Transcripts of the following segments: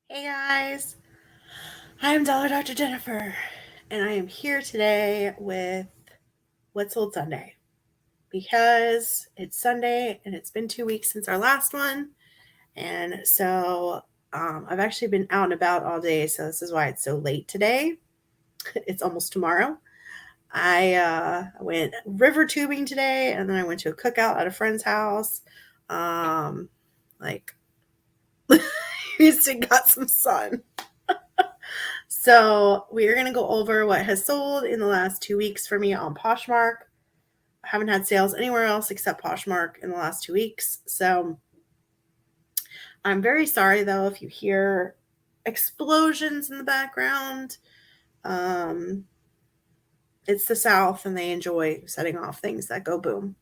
Hey guys, I'm Doctor Jennifer, and I am here today with What's Sold Sunday because it's Sunday and it's been 2 weeks since our last one, and so I've actually been out and about all day, so this is why it's so late today. It's almost tomorrow. I went river tubing today, and then I went to a cookout at a friend's house. Like, Houston got some sun. So we are going to go over what has sold in the last 2 weeks for me on Poshmark. I haven't had sales anywhere else except Poshmark in the last 2 weeks. So I'm very sorry though if you hear explosions in the background. It's the South and they enjoy setting off things that go boom.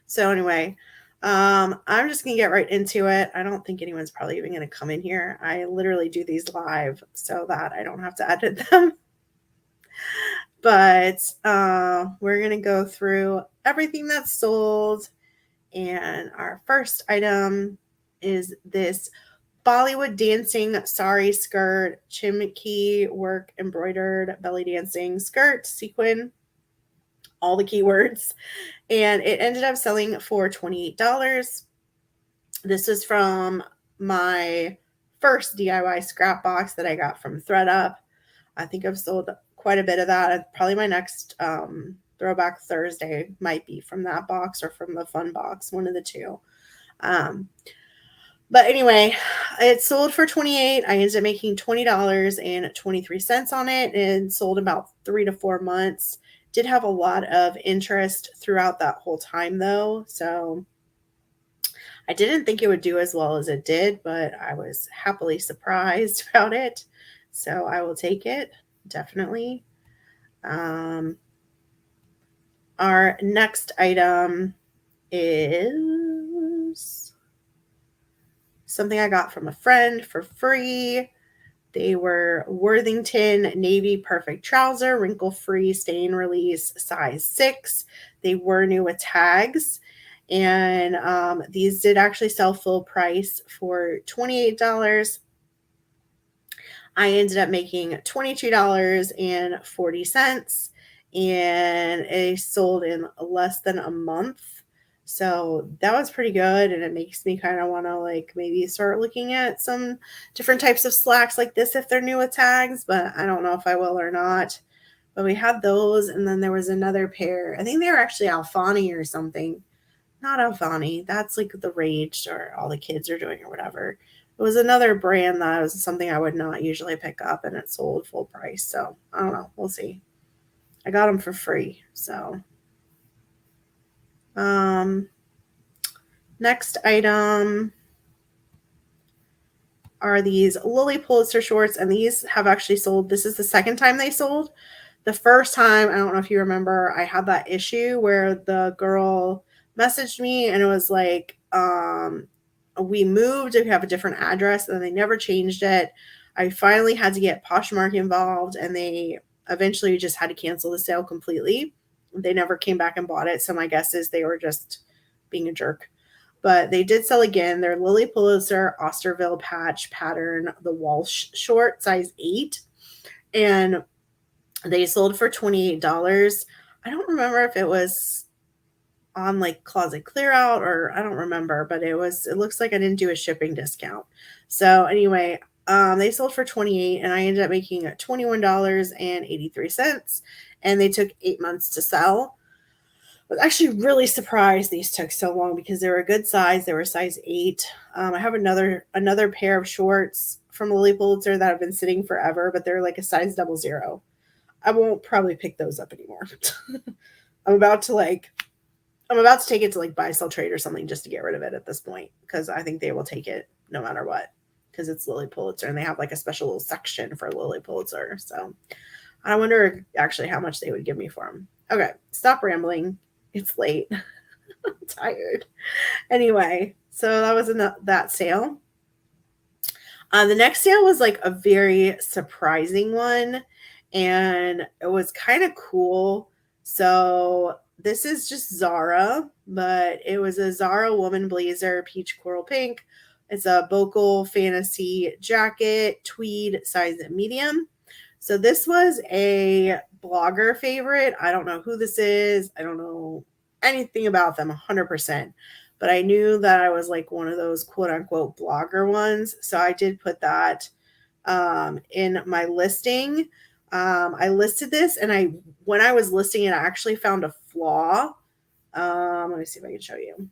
So anyway, I'm just going to get right into it. I don't think anyone's probably even going to come in here. I literally do these live so that I don't have to edit them. But we're going to go through everything that's sold. And our first item is this Bollywood dancing sari skirt, chimki work embroidered belly dancing skirt, sequin, all the keywords. And it ended up selling for $28. This was from my first DIY scrap box that I got from ThreadUp. I think I've sold quite a bit of that. Probably my next Throwback Thursday might be from that box or from the fun box, one of the two. But anyway, it sold for $28. I ended up making $20.23 on it and sold about 3 to 4 months. Did have a lot of interest throughout that whole time though. So I didn't think it would do as well as it did, but I was happily surprised about it. So I will take it, definitely. Our next item is something I got from a friend for free. They were Worthington Navy Perfect Trouser, wrinkle-free, stain release, size 6. They were new with tags. And these did actually sell full price for $28. I ended up making $22.40 and it sold in less than a month. So that was pretty good. And it makes me kind of want to like maybe start looking at some different types of slacks like this if they're new with tags, but I don't know if I will or not. But we had those. And then there was another pair. I think they were actually Alfani or something. Not Alfani. That's like the rage or all the kids are doing or whatever. It was another brand that was something I would not usually pick up and it sold full price. So I don't know. We'll see. I got them for free. So next item are these Lily Pulitzer shorts, and these have actually sold. This is the second time they sold. The first time, I don't know if you remember, I had that issue where the girl messaged me and it was like, we moved, we have a different address, and they never changed it. I finally had to get Poshmark involved, and they eventually just had to cancel the sale completely. They never came back and bought it, so my guess is they were just being a jerk. But they did sell again. They're Lily Pulitzer Osterville patch pattern, the Walsh short, size 8. And they sold for $28. I don't remember if it was on like closet clear out or I don't remember, but it looks like I didn't do a shipping discount. So anyway, they sold for 28 and I ended up making $21.83 and they took 8 months to sell. I was actually really surprised these took so long because they were a good size. They were size 8. I have another pair of shorts from Lily Pulitzer that have been sitting forever, but they're like a size 00. I won't probably pick those up anymore. I'm about to take it to like buy, sell, trade or something just to get rid of it at this point because I think they will take it no matter what because it's Lily Pulitzer and they have like a special little section for Lily Pulitzer. So I wonder actually how much they would give me for them. Okay, stop rambling. It's late. I'm tired. Anyway, so that was that sale. The next sale was like a very surprising one and it was kind of cool. So this is just Zara, but it was a Zara woman blazer, peach coral pink, It's a Vocal Fantasy jacket, tweed, size medium. So this was a blogger favorite. I don't know who this is. I don't know anything about them 100%. But I knew that I was like one of those quote unquote blogger ones. So I did put that in my listing. I listed this, and when I was listing it, I actually found a flaw. Let me see if I can show you.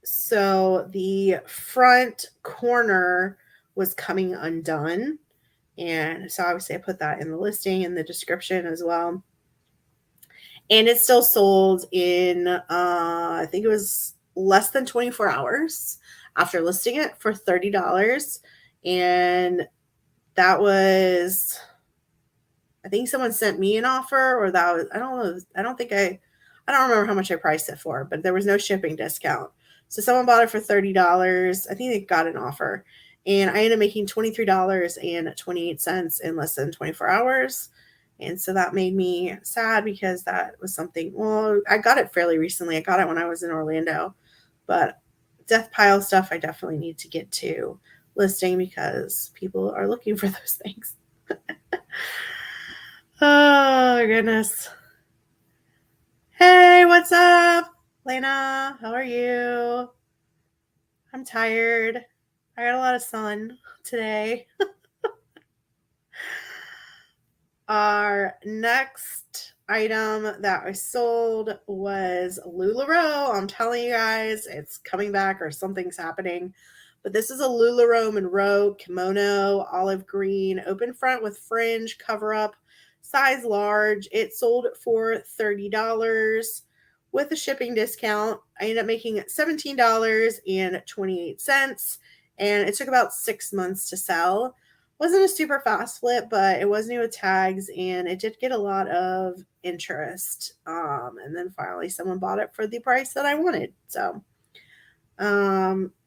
So the front corner was coming undone. And so obviously I put that in the listing and the description as well. And it still sold in, I think it was less than 24 hours after listing it for $30. And that was, I think someone sent me an offer, or that was, I don't know. I don't remember how much I priced it for, but there was no shipping discount. So someone bought it for $30. I think they got an offer. And I ended up making $23.28 in less than 24 hours. And so that made me sad because that was something, well, I got it fairly recently. I got it when I was in Orlando. But death pile stuff, I definitely need to get to listing because people are looking for those things. Oh, goodness. Hey, what's up, Lena? How are you? I'm tired. I got a lot of sun today. Our next item that I sold was LuLaRoe. I'm telling you guys, it's coming back or something's happening. But this is a LuLaRoe Monroe kimono, olive green, open front with fringe, cover up, size large. It sold for $30 with a shipping discount. I ended up making $17.28, and it took about 6 months to sell. Wasn't a super fast flip, but it was new with tags, and it did get a lot of interest. And then finally someone bought it for the price that I wanted. So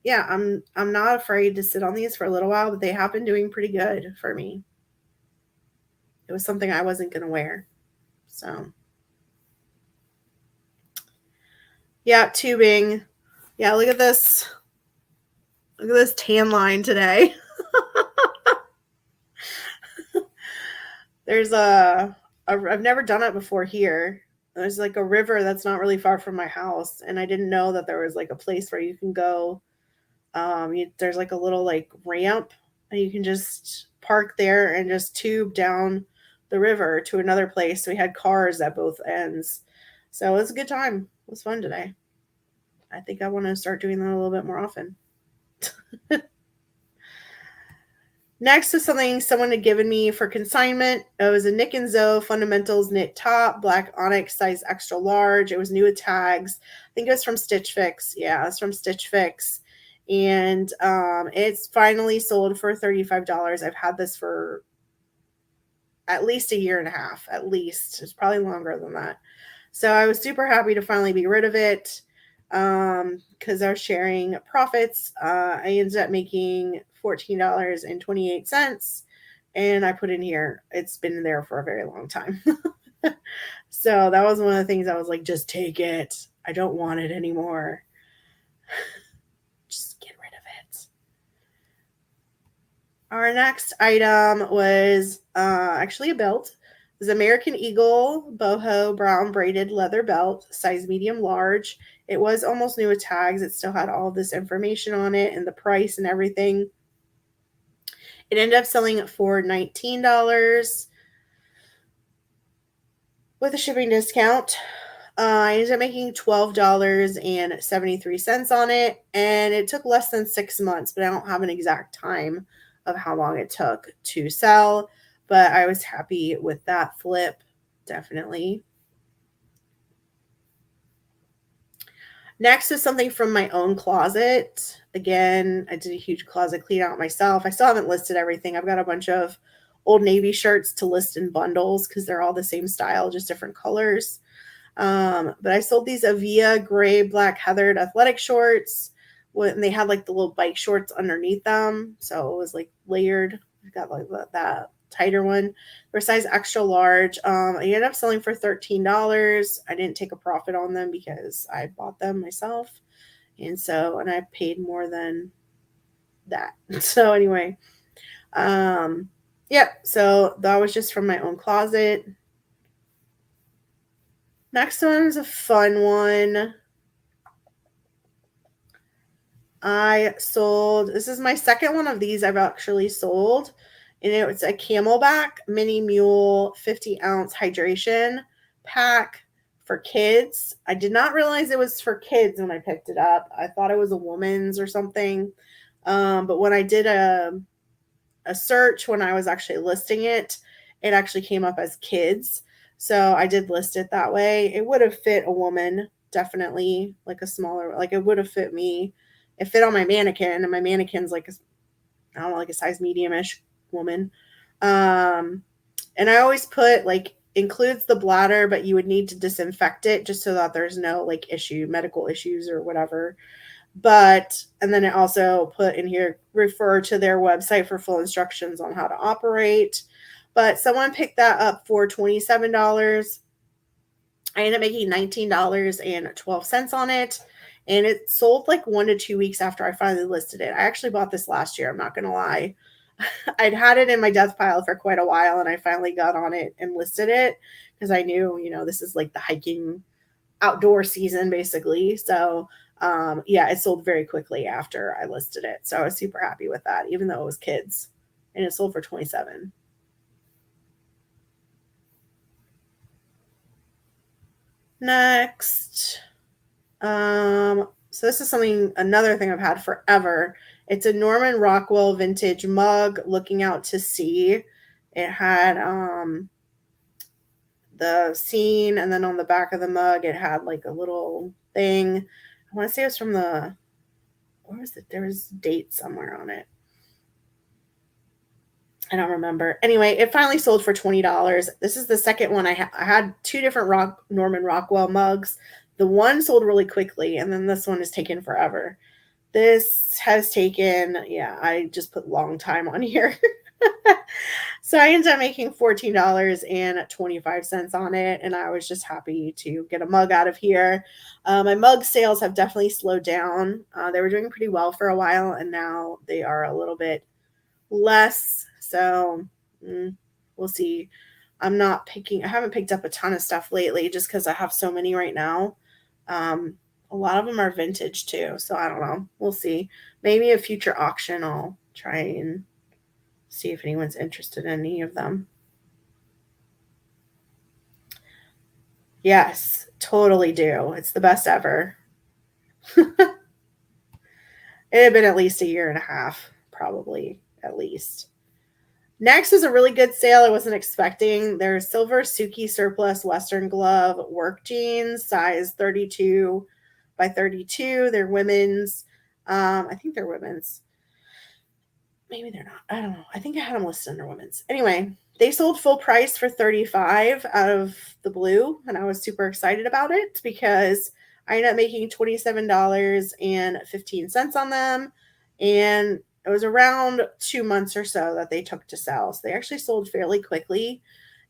yeah, I'm not afraid to sit on these for a little while, but they have been doing pretty good for me. It was something I wasn't going to wear. So yeah, tubing. Yeah, look at this. Look at this tan line today. There's I've never done it before here. There's like a river that's not really far from my house, and I didn't know that there was like a place where you can go. There's like a little like ramp, and you can just park there and just tube down the river to another place. So we had cars at both ends. So it was a good time. It was fun today. I think I want to start doing that a little bit more often. Next is something someone had given me for consignment. It was a Nick and Zoe Fundamentals knit top, black onyx, size extra large. It was new with tags. I think it was from Stitch Fix. Yeah, it's from Stitch Fix. And it's finally sold for $35. I've had this for at least a year and a half, at least. It's probably longer than that. So I was super happy to finally be rid of it because I was sharing profits. I ended up making $14.28, and I put in here, it's been there for a very long time. So that was one of the things I was like, just take it. I don't want it anymore. Just get rid of it. Our next item was actually a belt. It was American Eagle boho brown braided leather belt, size medium large. It was almost new with tags. It still had all this information on it and the price and everything. It ended up selling for $19 with a shipping discount. I ended up making $12.73 on it, and it took less than 6 months, but I don't have an exact time of how long it took to sell, but I was happy with that flip, definitely. Next is something from my own closet. Again, I did a huge closet clean out myself. I still haven't listed everything. I've got a bunch of Old Navy shirts to list in bundles because they're all the same style, just different colors. But I sold these Avia gray black heathered athletic shorts, and they had like the little bike shorts underneath them. So it was like layered. I got like that tighter one. They're size extra large. I ended up selling for $13. I didn't take a profit on them because I bought them myself, And I paid more than that. So anyway, yep. So that was just from my own closet. Next one is a fun one. I sold, this is my second one of these I've actually sold. And it's a Camelback Mini Mule 50-ounce hydration pack for kids. I did not realize it was for kids when I picked it up. I thought it was a woman's or something. But when I did a search when I was actually listing it, it actually came up as kids. So I did list it that way. It would have fit a woman, definitely, like a smaller, like it would have fit me. It fit on my mannequin, and my mannequin's like I don't know, like a size medium-ish woman. And I always put like includes the bladder, but you would need to disinfect it just so that there's no like medical issues or whatever. But, and then it also put in here, refer to their website for full instructions on how to operate. But someone picked that up for $27. I ended up making $19.12 on it. And it sold like 1 to 2 weeks after I finally listed it. I actually bought this last year. I'm not going to lie. I'd had it in my death pile for quite a while, and I finally got on it and listed it because I knew, this is like the hiking outdoor season basically. So yeah, it sold very quickly after I listed it. So I was super happy with that, even though it was kids, and it sold for $27. Next. So this is another thing I've had forever. It's a Norman Rockwell vintage mug, looking out to sea. It had the scene, and then on the back of the mug it had like a little thing. I want to say it was from where was it? There was a date somewhere on it. I don't remember. Anyway, it finally sold for $20. This is the second one. I had two different Norman Rockwell mugs. The one sold really quickly, and then this one is taken forever. This has taken, yeah, I just put long time on here. So I ended up making $14.25 on it, and I was just happy to get a mug out of here. My mug sales have definitely slowed down. They were doing pretty well for a while, and now they are a little bit less. So we'll see. I haven't picked up a ton of stuff lately just because I have so many right now. A lot of them are vintage too, so I don't know. We'll see. Maybe a future auction I'll try and see if anyone's interested in any of them. Yes, totally do. It's the best ever. It had been at least a year and a half, probably, at least. Next is a really good sale I wasn't expecting. There's silver Suki surplus Western glove work jeans, size 32 by 32. They're women's. I think they're women's. Maybe they're not. I don't know. I think I had them listed under women's. Anyway, they sold full price for $35 out of the blue, and I was super excited about it because I ended up making $27.15 on them, and it was around 2 months or so that they took to sell. So they actually sold fairly quickly.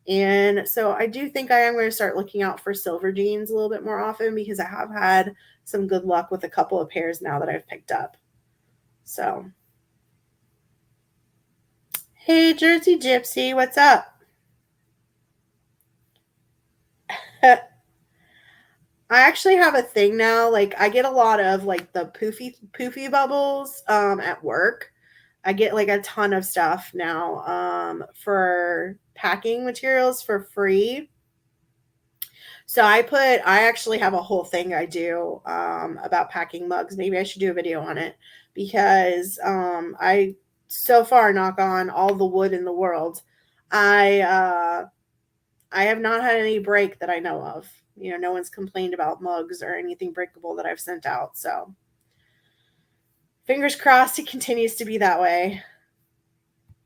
And so I do think I am going to start looking out for silver jeans a little bit more often because I have had some good luck with a couple of pairs now that I've picked up. So, hey, Jersey Gypsy, what's up? I actually have a thing now. Like I get a lot of like the poofy bubbles at work. I get like a ton of stuff now for packing materials for free. So I actually have a whole thing I do about packing mugs. Maybe I should do a video on it because I so far, knock on all the wood in the world, I have not had any break that I know of. No one's complained about mugs or anything breakable that I've sent out. So fingers crossed it continues to be that way.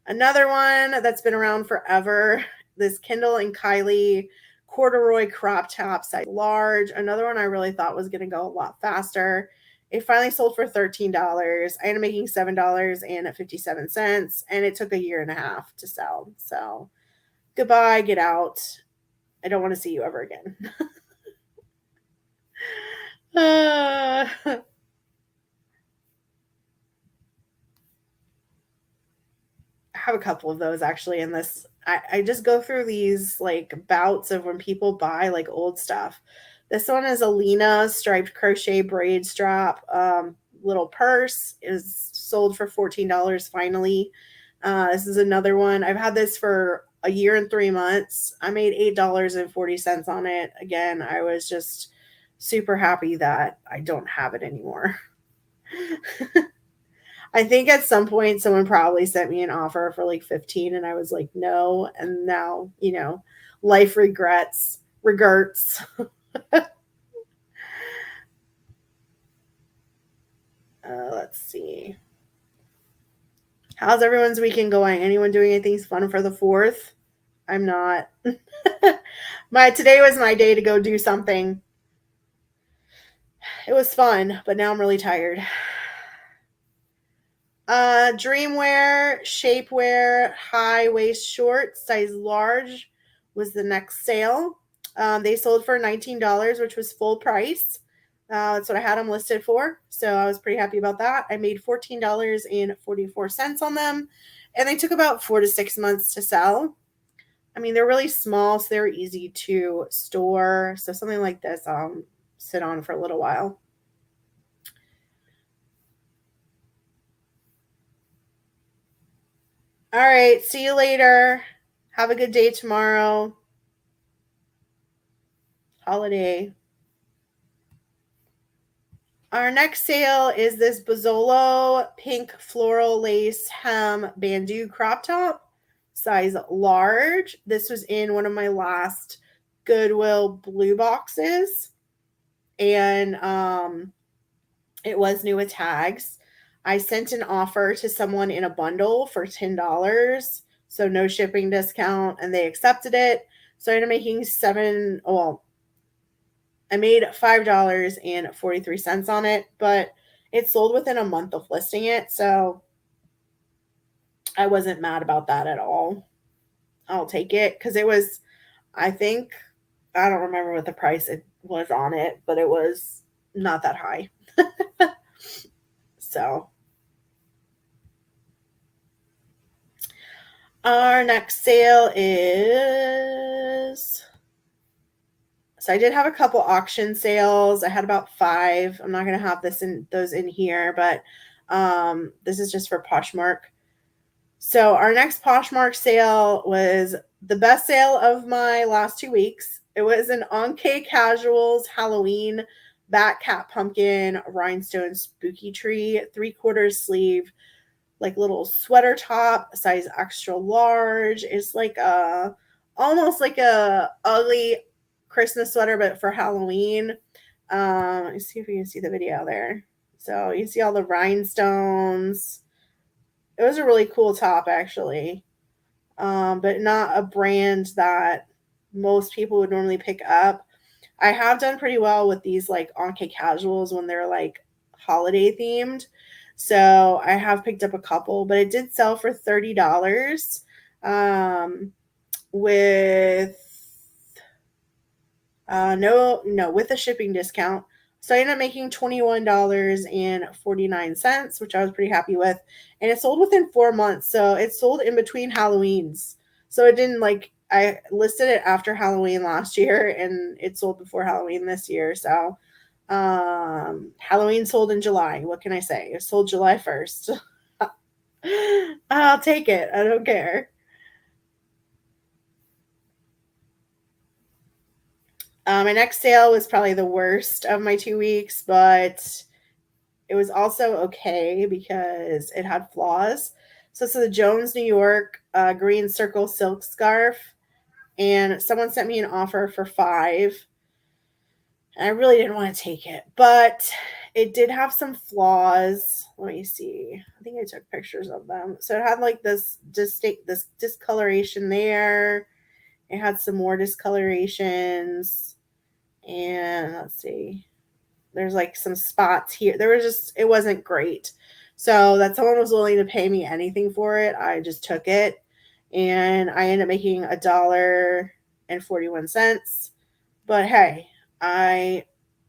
Another one that's been around forever, this Kendall and Kylie corduroy crop top size large. Another one I really thought was going to go a lot faster. It finally sold for $13. I ended up making $7.57, and it took a year and a half to sell. So goodbye, get out. I don't want to see you ever again. have a couple of those actually in this. I just go through these like bouts of when people buy like old stuff. This one is a Lena striped crochet braid strap little purse. Is sold for $14 finally. This is another one. I've had this for a year and 3 months. I made $8.40 on it. Again, I was just super happy that I don't have it anymore. I think at some point someone probably sent me an offer for like 15 and I was like, no. And now, life regrets. Let's see. How's everyone's weekend going? Anyone doing anything fun for the 4th? I'm not. Today was my day to go do something. It was fun, but now I'm really tired. Dreamwear, shapewear, high waist shorts, size large was the next sale. They sold for $19, which was full price. That's what I had them listed for. So I was pretty happy about that. I made $14.44 on them, and they took about 4 to 6 months to sell. I mean, they're really small, so they're easy to store. So something like this, I'll sit on for a little while. All right. See you later. Have a good day tomorrow. Holiday. Our next sale is this Bozzolo pink floral lace hem bandeau crop top, size large. This was in one of my last Goodwill blue boxes, and it was new with tags. I sent an offer to someone in a bundle for $10, so no shipping discount, and they accepted it. So I ended up making I made $5.43 on it, but it sold within a month of listing it, so I wasn't mad about that at all. I'll take it because it was, I think, I don't remember what the price it was on it, but it was not that high. So our next sale is, so I did have a couple auction sales. I had about 5. I'm not going to have those in here, but this is just for Poshmark. So our next Poshmark sale was the best sale of my last 2 weeks. It was an Onque Casuals Haloween back cat pumpkin rhinestone spooky tree 3/4 sleeve, like little sweater top, size extra large. It's like almost like a ugly Christmas sweater, but for Halloween. Let's see if you can see the video there. So you see all the rhinestones. It was a really cool top, actually, but not a brand that most people would normally pick up. I have done pretty well with these like Onque casuals when they're like holiday themed. So I have picked up a couple, but it did sell for $30 with with a shipping discount. So I ended up making $21.49, which I was pretty happy with. And it sold within 4 months. So it sold in between Halloweens. So it didn't I listed it after Halloween last year and it sold before Halloween this year. So Halloween sold in July. What can I say? It sold July 1st. I'll take it. I don't care. My next sale was probably the worst of my 2 weeks, but it was also okay because it had flaws. So it's the Jones, New York Green Circles Silk Scarf, and someone sent me an offer for 5. And I really didn't want to take it, but it did have some flaws. Let me see. I think I took pictures of them. So it had like this discoloration there. It had some more discolorations. And let's see. There's like some spots here. It wasn't great. So that someone was willing to pay me anything for it. I just took it. And I ended up making $1.41. But hey, I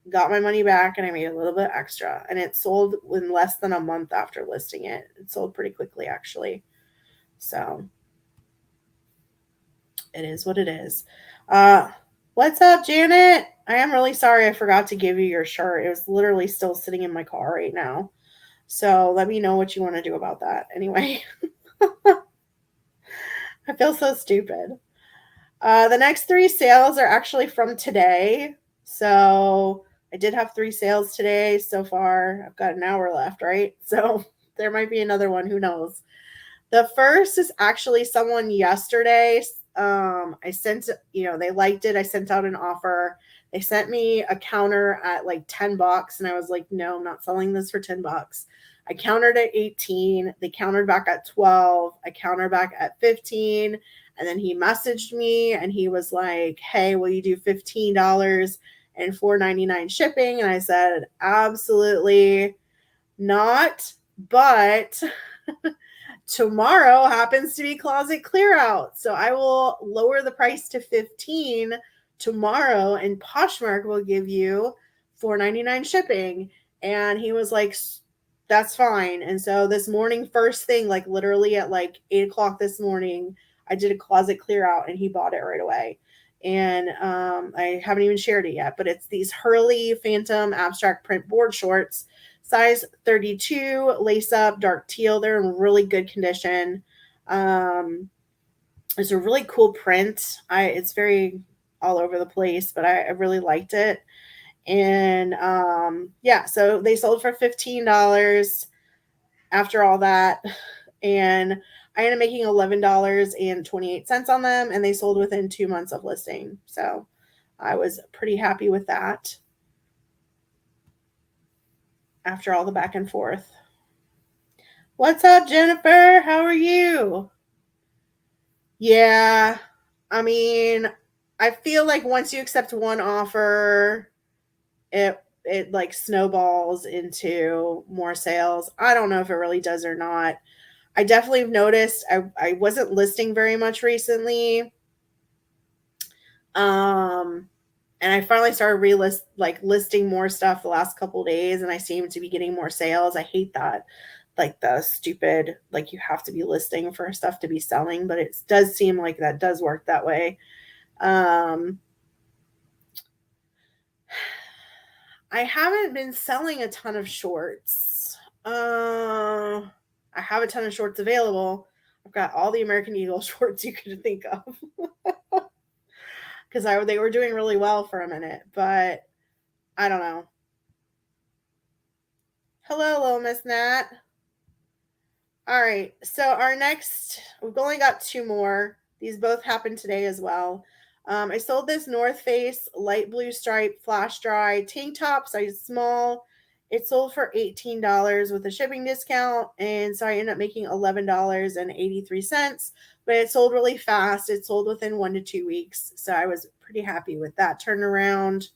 got my money back and I made a little bit extra. And it sold in less than a month after listing it. It sold pretty quickly, actually. So it is what it is. What's up, Janet? I am really sorry I forgot to give you your shirt. It was literally still sitting in my car right now. So let me know what you want to do about that. Anyway, I feel so stupid. The next 3 sales are actually from today. So I did have 3 sales today so far. I've got an hour left, right? So there might be another one. Who knows? The first is actually someone yesterday. I sent, they liked it. I sent out an offer. They sent me a counter at like $10, and I was like, no, I'm not selling this for $10. I countered at 18. They countered back at 12. I countered back at 15. And then he messaged me and he was like, hey, will you do $15 and $4.99 shipping? And I said, absolutely not. But tomorrow happens to be closet clear out. So I will lower the price to 15 tomorrow, and Poshmark will give you $4.99 shipping. And he was like, that's fine. And so this morning, first thing, like literally at like 8 o'clock this morning, I did a closet clear out and he bought it right away. And I haven't even shared it yet, but it's these Hurley Phantom abstract print board shorts. Size 32, lace up, dark teal. They're in really good condition. It's a really cool print. It's very all over the place, but I really liked it. And yeah, so they sold for $15 after all that. And I ended up making $11.28 on them, and they sold within 2 months of listing. So I was pretty happy with that. After all the back and forth. What's up, Jennifer? How are you? Yeah, I mean, I feel like once you accept one offer, it like snowballs into more sales. I don't know if it really does or not. I definitely have noticed I wasn't listing very much recently. And I finally started listing more stuff the last couple days, and I seem to be getting more sales. I hate that, like the stupid, like you have to be listing for stuff to be selling, but it does seem like that does work that way. I haven't been selling a ton of shorts. I have a ton of shorts available. I've got all the American Eagle shorts you could think of. Because they were doing really well for a minute, but I don't know. Hello, little Miss Nat. All right, so our next, we've only got 2 more. These both happened today as well. I sold this North Face light blue stripe flash dry tank top, size small. It sold for $18 with a shipping discount, and so I ended up making $11.83. But it sold really fast. It sold within 1 to 2 weeks, so I was pretty happy with that turnaround.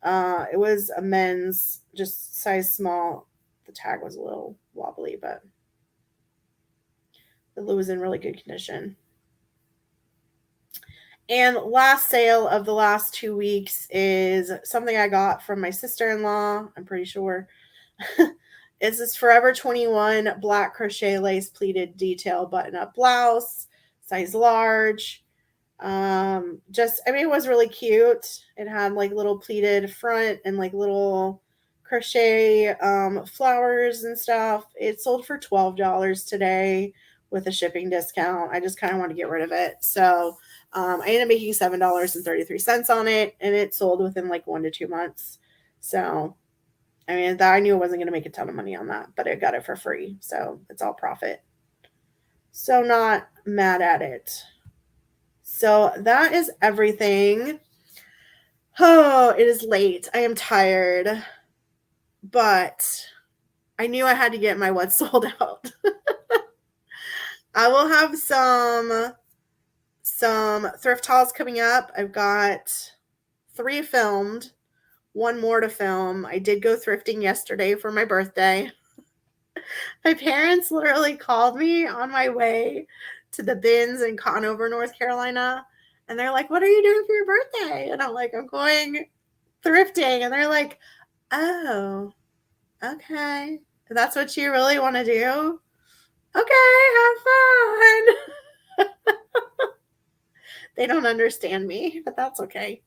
It was a men's, just size small. The tag was a little wobbly, but the was in really good condition. And last sale of the last 2 weeks is something I got from my sister-in-law, I'm pretty sure. It's this Forever 21 black crochet lace pleated detail button-up blouse, size large. It was really cute. It had like little pleated front and like little crochet flowers and stuff. It sold for $12 today with a shipping discount. I just kind of want to get rid of it. So I ended up making $7.33 on it, and it sold within like 1 to 2 months. So, I mean, I knew I wasn't going to make a ton of money on that, but I got it for free. So it's all profit. So not mad at it. So that is everything. Oh, it is late. I am tired, but I knew I had to get my what's sold out. I will have some thrift hauls coming up. I've got 3 filmed, 1 more to film. I did go thrifting yesterday for my birthday. My parents literally called me on my way to the bins in Conover, North Carolina. And they're like, what are you doing for your birthday? And I'm like, I'm going thrifting. And they're like, oh, okay. That's what you really want to do? Okay, have fun. They don't understand me, but that's okay.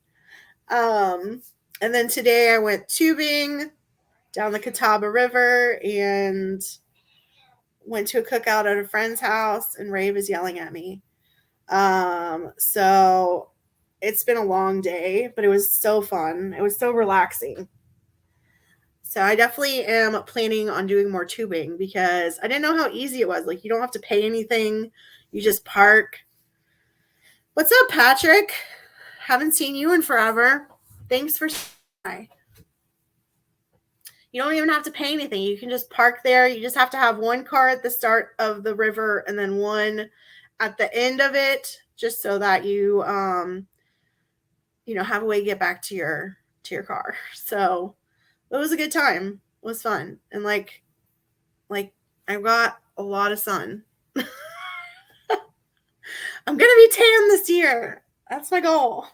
And then today I went tubing down the Catawba River and went to a cookout at a friend's house, and Ray was yelling at me. So it's been a long day, but it was so fun. It was so relaxing. So I definitely am planning on doing more tubing because I didn't know how easy it was. Like, you don't have to pay anything. You just park. What's up, Patrick? Haven't seen you in forever. Thanks for saying. You don't even have to pay anything. You can just park there. You just have to have one car at the start of the river and then one at the end of it, just so that you have a way to get back to your car. So it was a good time. It was fun. And like I got a lot of sun. I'm gonna be tan this year. That's my goal.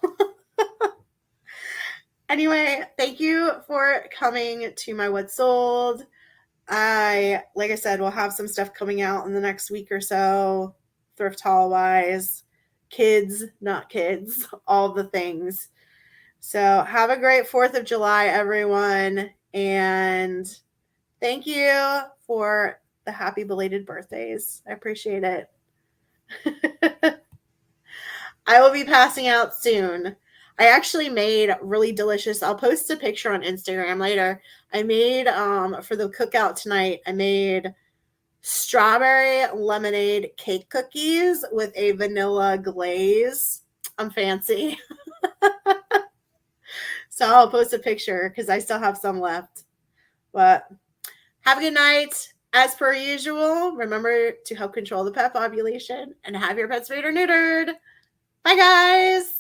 Anyway, thank you for coming to my What's Sold. Like I said, we'll have some stuff coming out in the next week or so, thrift haul wise, kids, not kids, all the things. So have a great 4th of July, everyone. And thank you for the happy belated birthdays. I appreciate it. I will be passing out soon. I actually made really delicious. I'll post a picture on Instagram later. I made for the cookout tonight. I made strawberry lemonade cake cookies with a vanilla glaze. I'm fancy. So I'll post a picture because I still have some left. But have a good night. As per usual, remember to help control the pet population and have your pets spayed or neutered. Bye, guys.